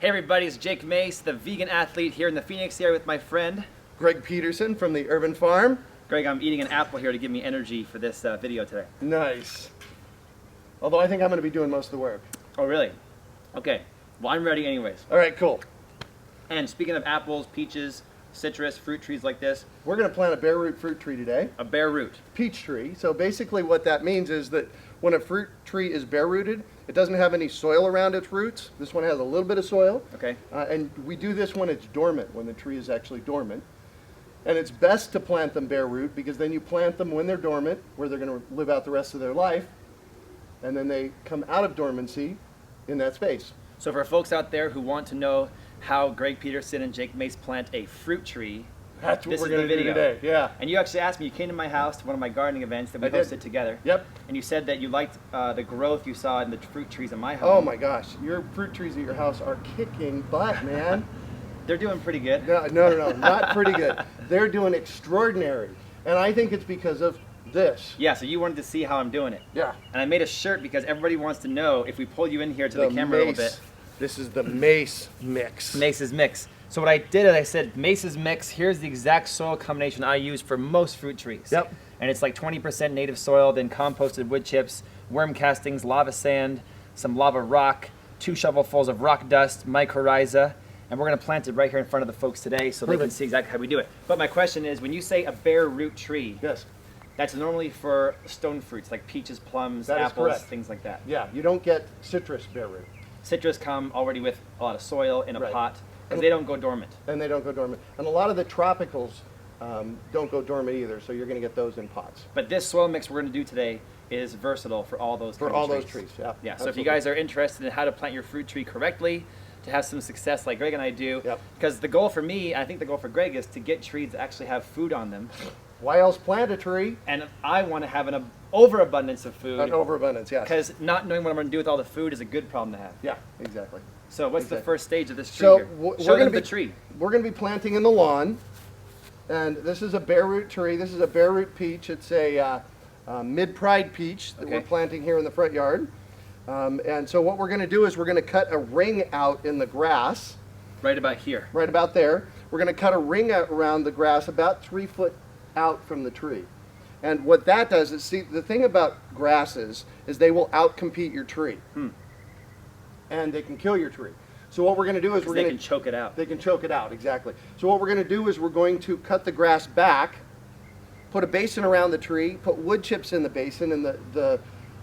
Hey everybody, it's Jake Mace, the vegan athlete here in the Phoenix area with my friend Greg Peterson from the Urban Farm. Greg. I'm eating an apple here to give me energy for this video today. Nice. Although I think I'm going to be doing most of the work. Oh really? Okay, well I'm ready anyways. All right, cool. And speaking of apples, peaches, citrus, fruit trees like this. We're going to plant a bare root fruit tree today. A bare root. Peach tree. So basically what that means is that when a fruit tree is bare rooted, it doesn't have any soil around its roots. This one has a little bit of soil. Okay. And we do this when it's dormant, when the tree is actually dormant. And it's best to plant them bare root because then you plant them when they're dormant, where they're going to live out the rest of their life. And then they come out of dormancy in that space. So for folks out there who want to know how Greg Peterson and Jake Mace plant a fruit tree, that's what this we're is the going to do video today. Yeah. And you actually asked me, you came to my house to one of my gardening events that we hosted together. Yep. And you said that you liked the growth you saw in the fruit trees in my home. Oh my gosh, your fruit trees at your house are kicking butt, man. They're doing pretty good. No, not pretty good. They're doing extraordinary. And I think it's because of this. Yeah, so you wanted to see how I'm doing it. Yeah. And I made a shirt because everybody wants to know if we pull you in here to the camera a little bit. This is the Mace mix. Mace's mix. So what I did is I said, Mace's mix, here's the exact soil combination I use for most fruit trees. Yep. And it's like 20% native soil, then composted wood chips, worm castings, lava sand, some lava rock, 2 shovelfuls of rock dust, mycorrhiza, and we're gonna plant it right here in front of the folks today so they can see exactly how we do it. But my question is, when you say a bare root tree, yes, that's normally for stone fruits like peaches, plums, that apples, things like that. Yeah, you don't get citrus bare root. Citrus come already with a lot of soil in a pot, because they don't go dormant. And they don't go dormant. And a lot of the tropicals don't go dormant either, so you're going to get those in pots. But this soil mix we're going to do today is versatile for all those those trees. Yeah. Yeah. Absolutely. So if you guys are interested in how to plant your fruit tree correctly, to have some success like Greg and I do, because the goal for me, I think the goal for Greg, is to get trees that actually have food on them. Why else plant a tree? And I want to have an overabundance of food. An overabundance, yes. Because not knowing what I'm going to do with all the food is a good problem to have. Yeah, exactly. So what's the first stage of this tree So here? we're Show going them to the tree. We're going to be planting in the lawn, and this is a bare root tree. This is a bare root peach. It's a mid-pride peach that we're planting here in the front yard. And so what we're going to do is we're going to cut a ring out in the grass. Right about here. Right about there. We're going to cut a ring out around the grass about 3 foot out from the tree. And what that does is, see, the thing about grasses is they will outcompete your tree. And they can kill your tree. So what we're going to do is they can choke it out. They can choke it out, exactly. So what we're going to do is we're going to cut the grass back, put a basin around the tree, put wood chips in the basin, and the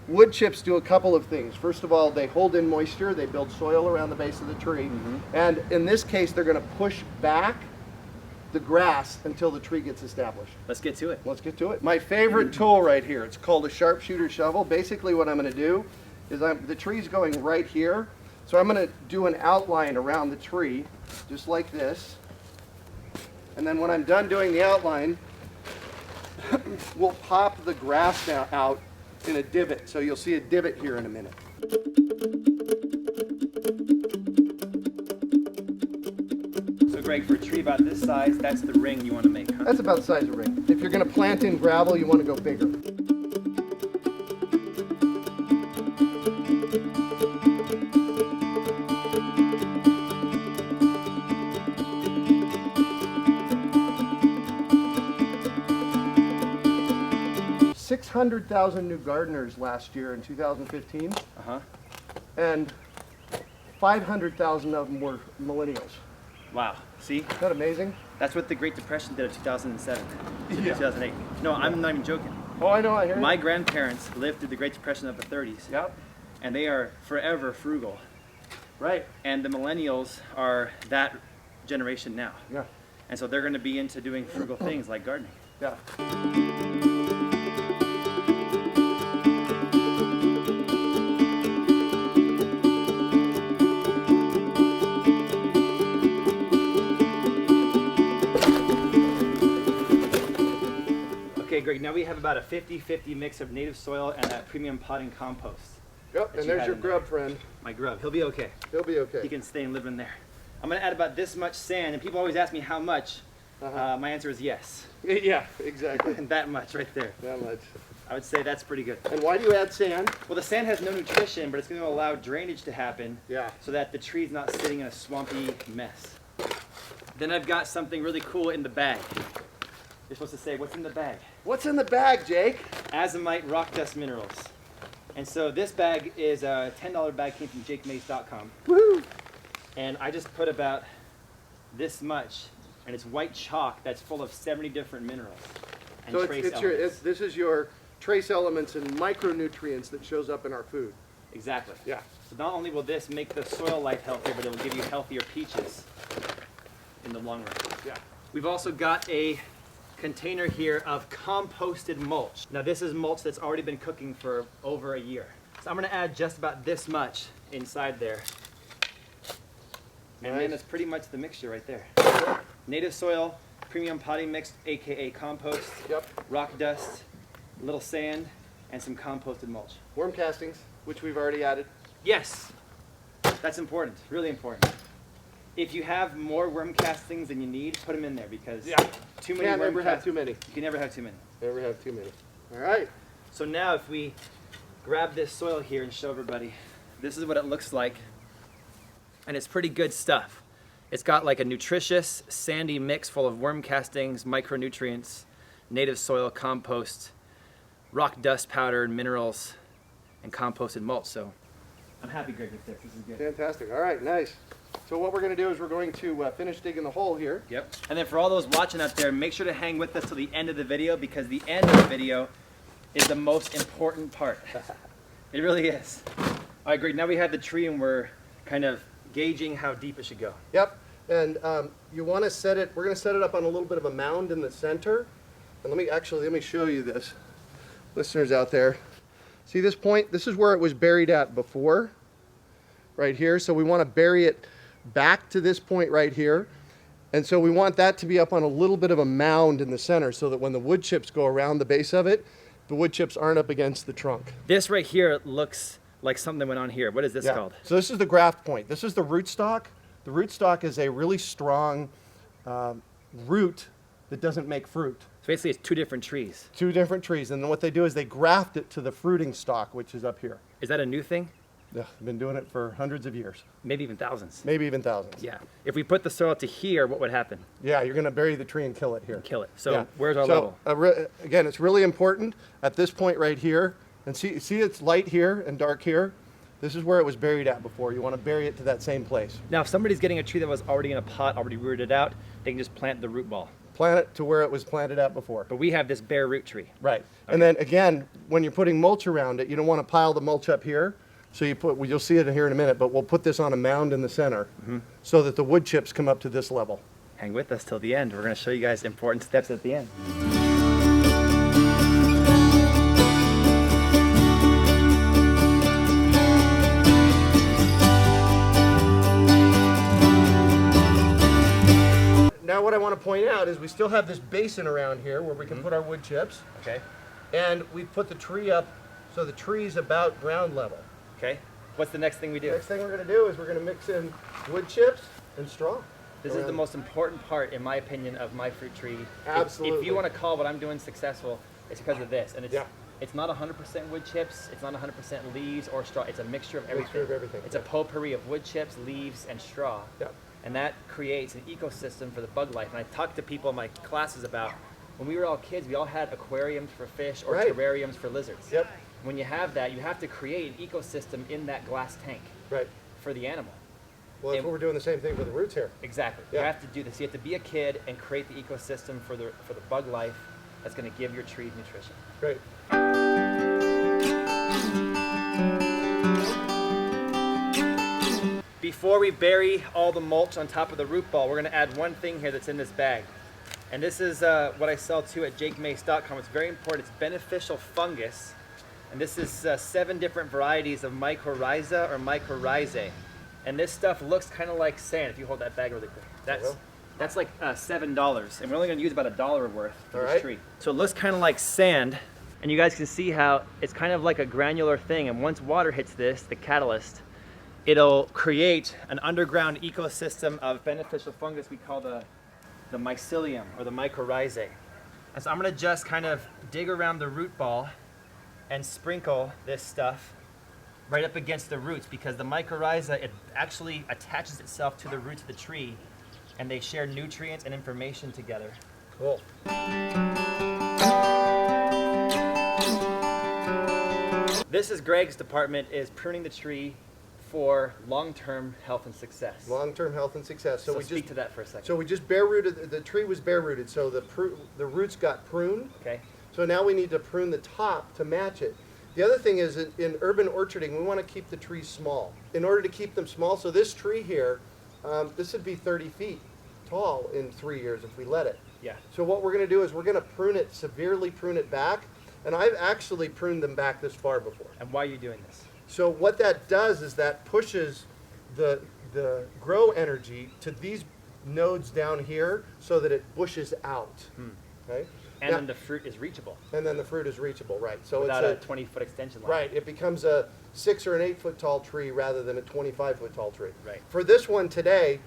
wood chips do a couple of things. First of all, they hold in moisture, they build soil around the base of the tree, and in this case they're going to push back the grass until the tree gets established. Let's get to it. Let's get to it. My favorite tool right here, it's called a sharpshooter shovel. Basically what I'm going to do is the tree's going right here, so I'm going to do an outline around the tree, just like this. And then when I'm done doing the outline, we'll pop the grass out in a divot. So you'll see a divot here in a minute. So Greg, for a tree about this size, that's the ring you want to make, huh? That's about the size of a ring. If you're going to plant in gravel, you want to go bigger. $600,000 new gardeners last year in 2015, and 500,000 of them were millennials. Wow. See? Isn't that amazing? That's what the Great Depression did in 2007 to 2008. No, I'm not even joking. Oh, I know, I hear you. My grandparents lived through the Great Depression of the 30s. Yep. And they are forever frugal. Right. And the millennials are that generation now. Yeah. And so they're going to be into doing frugal things like gardening. Yeah. Okay, Greg, now we have about a 50-50 mix of native soil and that premium potting compost. Yep, and there's your grub friend. My grub. He'll be okay. He'll be okay. He can stay and live in there. I'm going to add about this much sand, and people always ask me how much. My answer is yes. Yeah, exactly. And that much right there. That much. I would say that's pretty good. And why do you add sand? Well, the sand has no nutrition, but it's going to allow drainage to happen. Yeah. So that the tree's not sitting in a swampy mess. Then I've got something really cool in the bag. You're supposed to say, what's in the bag? What's in the bag, Jake? Azomite rock dust minerals. And so this bag is a $10 bag, came from jakemace.com. Woohoo! And I just put about this much, and it's white chalk that's full of 70 different minerals and So trace elements. this is your trace elements and micronutrients that shows up in our food. Exactly. Yeah. So not only will this make the soil life healthier, but it will give you healthier peaches in the long run. Yeah. We've also got a container here of composted mulch. Now this is mulch that's already been cooking for over a year. So I'm gonna add just about this much inside there. And then that's pretty much the mixture right there. Native soil, premium potting mix, AKA compost, Yep. rock dust, a little sand, and some composted mulch. Worm castings, which we've already added. Yes, that's important, really important. If you have more worm castings than you need, put them in there because too many Can't worm ever have too many. You can never have too many. Never have too many. All right. So now if we grab this soil here and show everybody, this is what it looks like. And it's pretty good stuff. It's got like a nutritious, sandy mix full of worm castings, micronutrients, native soil, compost, rock dust powder, and minerals, and composted mulch. So I'm happy, Greg, with this. This is good. Fantastic. All right, nice. So what we're going to do is we're going to finish digging the hole here. Yep. And then for all those watching out there, make sure to hang with us till the end of the video because the end of the video is the most important part. It really is. All right, Greg, now we have the tree and we're kind of gauging how deep it should go. Yep. And you want to set it, we're going to set it up on a little bit of a mound in the center. And let me show you this. Listeners out there. See this point? This is where it was buried at before. Right here. So we want to bury it back to this point right here. And so we want that to be up on a little bit of a mound in the center so that when the wood chips go around the base of it, the wood chips aren't up against the trunk. This right here looks like something went on here. What is this called? So this is the graft point. This is the rootstock. The rootstock is a really strong root that doesn't make fruit. So basically it's two different trees. Two different trees. And then what they do is they graft it to the fruiting stalk, which is up here. Is that a new thing? Yeah, I've been doing it for hundreds of years. Maybe even thousands. Maybe even thousands. Yeah. If we put the soil to here, what would happen? Yeah, you're going to bury the tree and kill it here. Kill it. So Yeah. where's our level? Again, it's really important at this point right here. And see it's light here and dark here. This is where it was buried at before. You want to bury it to that same place. Now, if somebody's getting a tree that was already in a pot, already rooted out, they can just plant the root ball. Plant it to where it was planted at before. But we have this bare root tree. Right. And then again, when you're putting mulch around it, you don't want to pile the mulch up here. So you'll see it here in a minute, but we'll put this on a mound in the center so that the wood chips come up to this level. Hang with us till the end. We're going to show you guys important steps at the end. Now what I want to point out is we still have this basin around here where we can put our wood chips. Okay. And we put the tree up so the tree's about ground level. Okay. What's the next thing we do? Next thing we're going to do is we're going to mix in wood chips and straw. This is the most important part, in my opinion, of my fruit tree. Absolutely. If you want to call what I'm doing successful, it's because of this. And it's Yeah. it's not 100% wood chips, it's not 100% leaves or straw. It's a mixture of everything. Mixture of everything. It's a potpourri of wood chips, leaves, and straw. Yeah. And that creates an ecosystem for the bug life. And I talk to people in my classes about when we were all kids, we all had aquariums for fish or Right. terrariums for lizards. Yep. When you have that, you have to create an ecosystem in that glass tank Right. for the animal. Well, that's what we're doing the same thing with the roots here. Exactly. Yeah. You have to do this. You have to be a kid and create the ecosystem for the bug life that's going to give your trees nutrition. Great. Before we bury all the mulch on top of the root ball, we're going to add one thing here that's in this bag. And this is what I sell too at jakemace.com. It's very important. It's beneficial fungus. And this is 7 different varieties of mycorrhiza or mycorrhizae. And this stuff looks kind of like sand. If you hold that bag really quick. That's like $7. And we're only going to use about $1 worth for this tree. So it looks kind of like sand. And you guys can see how it's kind of like a granular thing. And once water hits this, the catalyst, it'll create an underground ecosystem of beneficial fungus we call the mycelium or the mycorrhizae. And so I'm going to just kind of dig around the root ball and sprinkle this stuff right up against the roots, because the mycorrhiza, it actually attaches itself to the roots of the tree, and they share nutrients and information together. Cool. This is Greg's department, is pruning the tree for long-term health and success. Long-term health and success. So we speak to that for a second. So we just bare rooted, the tree was bare rooted, so the roots got pruned. Okay. So now we need to prune the top to match it. The other thing is in urban orcharding, we want to keep the trees small. In order to keep them small, so this tree here, this would be 30 feet tall in 3 years if we let it. Yeah. So what we're going to do is we're going to prune it, severely prune it back. And I've actually pruned them back this far before. And why are you doing this? So what that does is that pushes the grow energy to these nodes down here so that it bushes out. Okay? And now, then the fruit is reachable. And then the fruit is reachable, right? So without it's a 20-foot extension line. right. It becomes a 6 or an 8 foot tall tree rather than a 25-foot tall tree. Right. For this one today,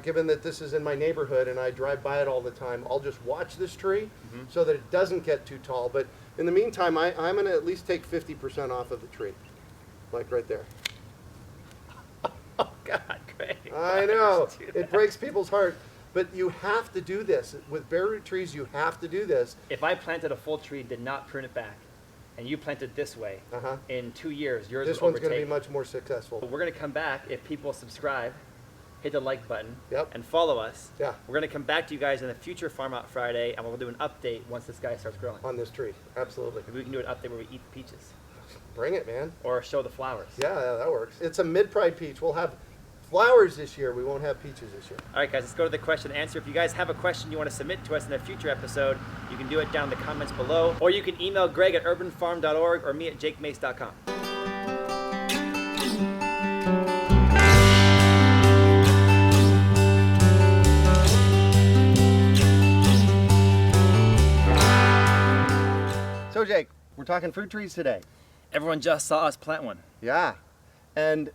given that this is in my neighborhood and I drive by it all the time, I'll just watch this tree so that it doesn't get too tall. But in the meantime, I'm going to at least take 50% off of the tree, like right there. Oh God, Greg. I know, it breaks people's heart, but you have to do this. With bare root trees, you have to do this. If I planted a full tree, did not prune it back, and you planted this way, in 2 years, yours This will one's going to be overtake. much more successful. We're going to come back if people subscribe, hit the like button, Yep. and follow us. Yeah. We're going to come back to you guys in the future Farm Out Friday, and we'll do an update once this guy starts growing. On this tree, absolutely. Maybe we can do an update where we eat the peaches, Bring it, man. or show the flowers. Yeah, that works. It's a mid-pride peach. We'll have flowers this year. We won't have peaches this year. All right, guys, let's go to the question and answer. If you guys have a question you want to submit to us in a future episode, you can do it down in the comments below, or you can email Greg at urbanfarm.org or me at jakemace.com. So, Jake, we're talking fruit trees today. Everyone just saw us plant one. Yeah, and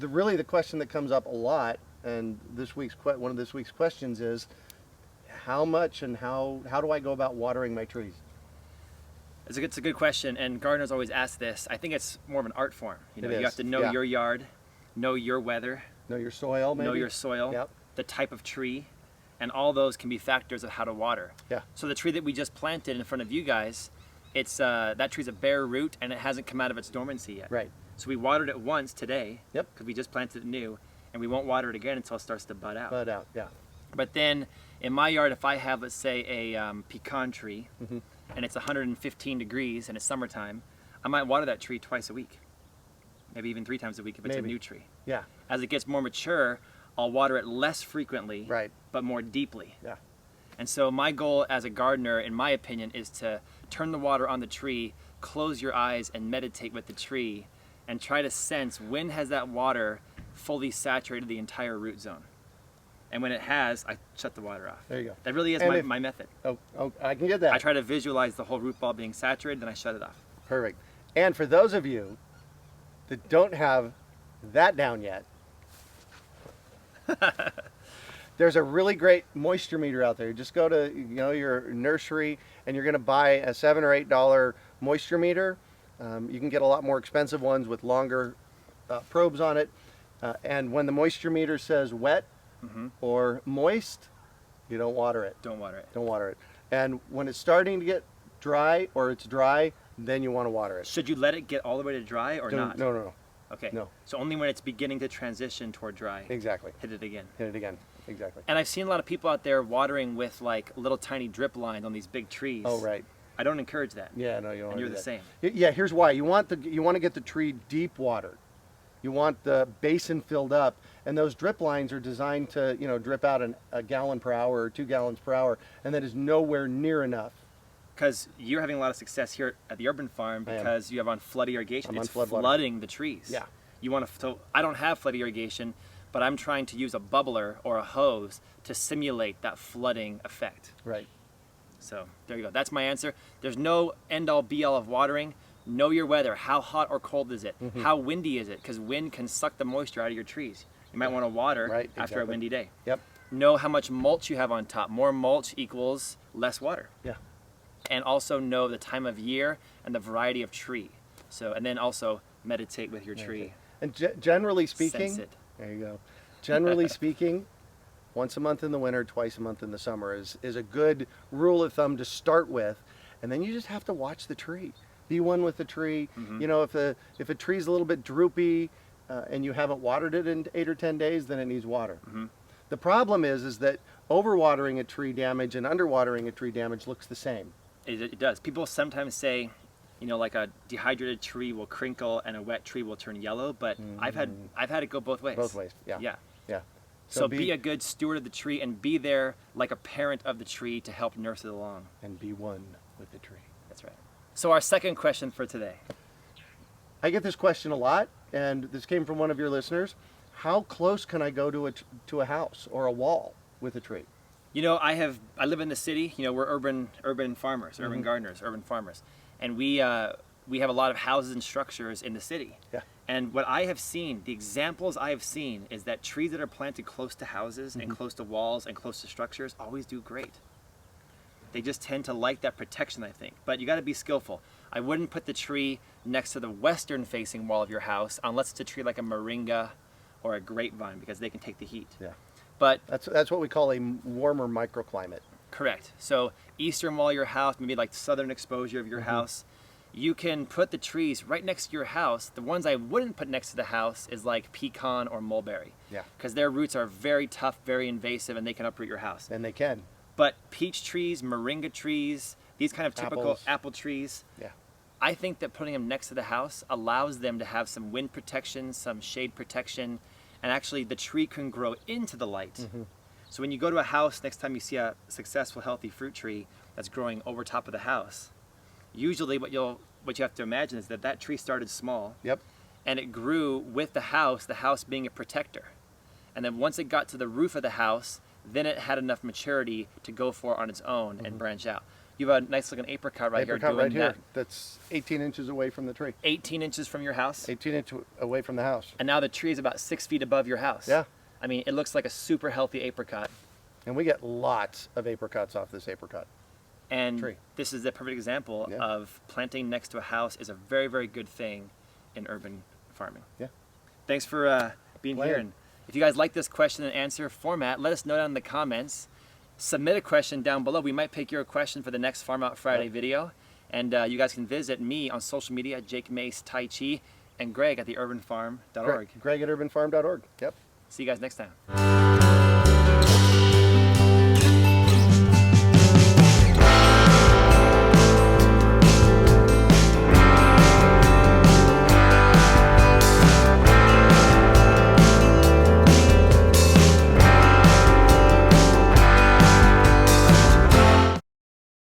really the question that comes up a lot, and one of this week's questions is, how much and how do I go about watering my trees? It's a good question, and gardeners always ask this. I think it's more of an art form. You It have is, to know yeah. your yard, know your weather, Know your soil, maybe? know your soil, Yep. the type of tree, and all those can be factors of how to water. Yeah. So the tree that we just planted in front of you guys, it's that tree's a bare root and it hasn't come out of its dormancy yet. Right. So we watered it once today. Yep. Because we just planted it new, and we won't water it again until it starts to bud out. Bud out, yeah. But then in my yard, if I have, let's say, a pecan tree, and it's 115 degrees and it's summertime, I might water that tree twice a week, maybe even 3 times a week if it's Maybe. a new tree. Yeah, As it gets more mature, I'll water it less frequently, right. but more deeply. Yeah. And so my goal as a gardener, in my opinion, is to turn the water on the tree, close your eyes and meditate with the tree, and try to sense when has that water fully saturated the entire root zone. And when it has, I shut the water off. There you go. That really is And my method. Oh, I can get that. I try to visualize the whole root ball being saturated, then I shut it off. Perfect. And for those of you that don't have that down yet, there's a really great moisture meter out there. Just go to your nursery and you're going to buy a $7 or $8 moisture meter. You can get a lot more expensive ones with longer probes on it. And when the moisture meter says wet or moist, you don't water it. Don't water it. Don't water it. And when it's starting to get dry or it's dry, then you want to water it. Should you let it get all the way to dry or not? No. Okay. No. So only when it's beginning to transition toward dry. Exactly. Hit it again. Hit it again. Exactly. And I've seen a lot of people out there watering with like little tiny drip lines on these big trees. Oh, right. I don't encourage that. Yeah, no, you don't. And you're do the that. same. Yeah, here's why. You want to get the tree deep watered. You want the basin filled up, and those drip lines are designed to drip out a gallon per hour or 2 gallons per hour, and that is nowhere near enough. Because you're having a lot of success here at the urban farm I am. because you have on flood irrigation. I'm on It's flood water. flooding the trees. Yeah. You want to. So I don't have flood irrigation, but I'm trying to use a bubbler or a hose to simulate that flooding effect. Right. So there you go. That's my answer. There's no end-all be-all of watering. Know your weather. How hot or cold is it? How windy is it? Because wind can suck the moisture out of your trees. You might want to water Right, after a exactly. windy day. Yep. Know how much mulch you have on top. More mulch equals less water. Yeah. and also know the time of year and the variety of tree. So, and then also meditate with your tree. And generally speaking, Sense it. there you go. Generally speaking, once a month in the winter, twice a month in the summer is a good rule of thumb to start with. And then you just have to watch the tree. Be one with the tree. You know, if a tree's a little bit droopy and you haven't watered it in 8 or 10 days, then it needs water. The problem is that overwatering a tree damage and underwatering a tree damage looks the same. It does. People sometimes say, you know, like a dehydrated tree will crinkle and a wet tree will turn yellow, but I've had it go both ways. Both ways, yeah. Yeah. Yeah. So be a good steward of the tree and be there like a parent of the tree to help nurse it along. And be one with the tree. That's right. So our second question for today. I get this question a lot, and this came from one of your listeners. How close can I go to a house or a wall with a tree? You know, I live in the city. You know, we're urban farmers, urban gardeners, urban farmers, and we have a lot of houses and structures in the city. Yeah. And what I have seen, the examples I have seen, is that trees that are planted close to houses and close to walls and close to structures always do great. They just tend to like that protection, I think. But you got to be skillful. I wouldn't put the tree next to the western-facing wall of your house unless it's a tree like a moringa or a grapevine, because they can take the heat. Yeah. But That's what we call a warmer microclimate. correct. So eastern wall of your house, maybe like southern exposure of your house, you can put the trees right next to your house. The ones I wouldn't put next to the house is like pecan or mulberry. Yeah. Because their roots are very tough, very invasive, and they can uproot your house. And they can. But peach trees, moringa trees, these kind of typical Apples. apple trees, Yeah. I think that putting them next to the house allows them to have some wind protection, some shade protection, and actually the tree can grow into the light. So when you go to a house, next time you see a successful, healthy fruit tree that's growing over top of the house, usually what you have to imagine is that tree started small, Yep. and it grew with the house being a protector. And then once it got to the roof of the house, then it had enough maturity to go for on its own and branch out. You have a nice looking apricot right here. Apricot right doing here. that That's 18 inches away from the tree. 18 inches from your house. 18 inches away from the house. And now the tree is about 6 feet above your house. Yeah. I mean, it looks like a super healthy apricot. And we get lots of apricots off this apricot. And Tree. this is a perfect example Yeah. of planting next to a house is a very, very good thing in urban farming. Yeah. Thanks for being here. And if you guys like this question and answer format, let us know down in the comments. Submit a question down below. We might pick your question for the next Farm Out Friday video. And you guys can visit me on social media, Jake Mace Tai Chi, and Greg at theurbanfarm.org. Greg at urbanfarm.org. Yep. See you guys next time.